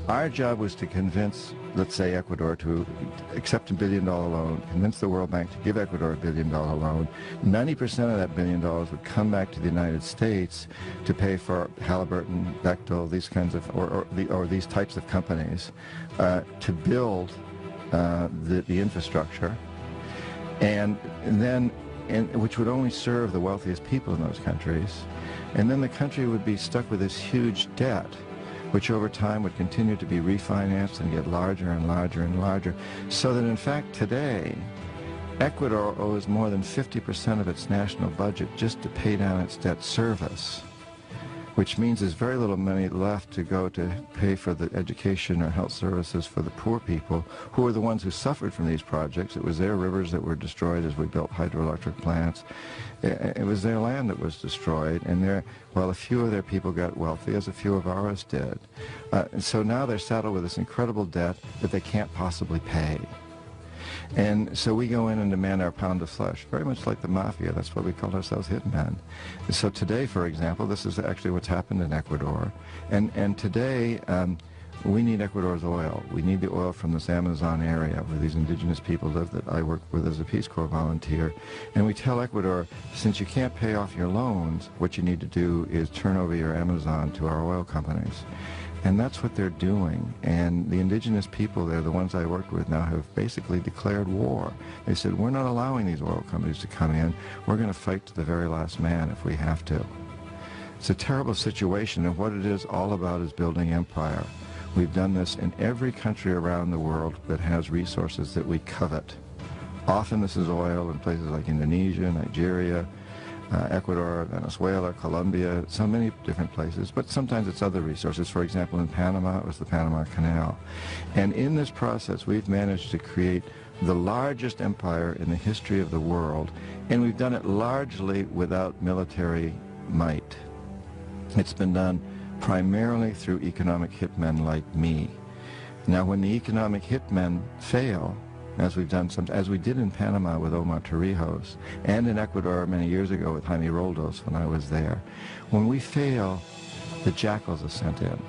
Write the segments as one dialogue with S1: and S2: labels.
S1: our job was to convince, let's say, Ecuador to accept a $1 billion loan, convince the World Bank to give Ecuador a $1 billion loan. 90% of that $1 billion would come back to the United States to pay for Halliburton, Bechtel, these kinds of, or these types of companies, to build the infrastructure, and then, which would only serve the wealthiest people in those countries. And then the country would be stuck with this huge debt, which over time would continue to be refinanced and get larger and larger and larger, so that in fact today, Ecuador owes more than 50% of its national budget just to pay down its debt service, which means there's very little money left to go to pay for the education or health services for the poor people, who are the ones who suffered from these projects. It was their rivers that were destroyed as we built hydroelectric plants. It was their land that was destroyed, and well, a few of their people got wealthy, as a few of ours did. And so now they're saddled with this incredible debt that they can't possibly pay. And so we go in and demand our pound of flesh, very much like the mafia. That's why we call ourselves hitmen. So today, for example, this is actually what's happened in Ecuador. And today, we need Ecuador's oil. We need the oil from this Amazon area where these indigenous people live that I work with as a Peace Corps volunteer. And we tell Ecuador, since you can't pay off your loans, what you need to do is turn over your Amazon to our oil companies. And that's what they're doing. And the indigenous people there, the ones I worked with now, have basically declared war. They said, we're not allowing these oil companies to come in. We're going to fight to the very last man if we have to. It's a terrible situation, and what it is all about is building empire. We've done this in every country around the world that has resources that we covet. Often this is oil in places like Indonesia, Nigeria, Ecuador, Venezuela, Colombia, so many different places, but sometimes it's other resources. For example, in Panama, it was the Panama Canal. And in this process, we've managed to create the largest empire in the history of the world, and we've done it largely without military might. It's been done primarily through economic hitmen like me. Now, when the economic hitmen fail, as we've done as we did in Panama with Omar Torrijos, and in Ecuador many years ago with Jaime Roldos when I was there. When we fail, the jackals are sent in.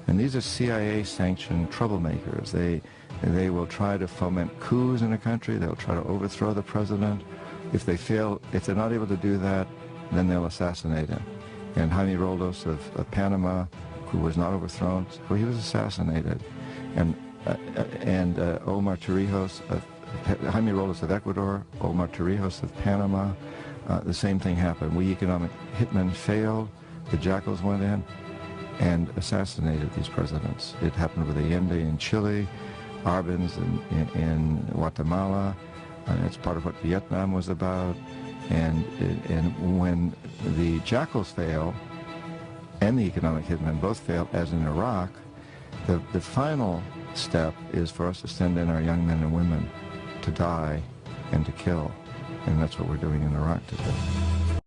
S1: And these are CIA-sanctioned troublemakers. They will try to foment coups in a country. They'll try to overthrow the president. If they fail, if they're not able to do that, then they'll assassinate him. And Jaime Roldos of Panama, who was not overthrown, well, he was assassinated. And Omar Torrijos, Jaime Roldos of Ecuador, Omar Torrijos of Panama, the same thing happened. We economic hitmen failed, the jackals went in and assassinated these presidents. It happened with Allende in Chile, Arbenz in Guatemala, and it's part of what Vietnam was about. And when the jackals fail and the economic hitmen both fail, as in Iraq, the final step is for us to send in our young men and women to die and to kill. And that's what we're doing in Iraq today.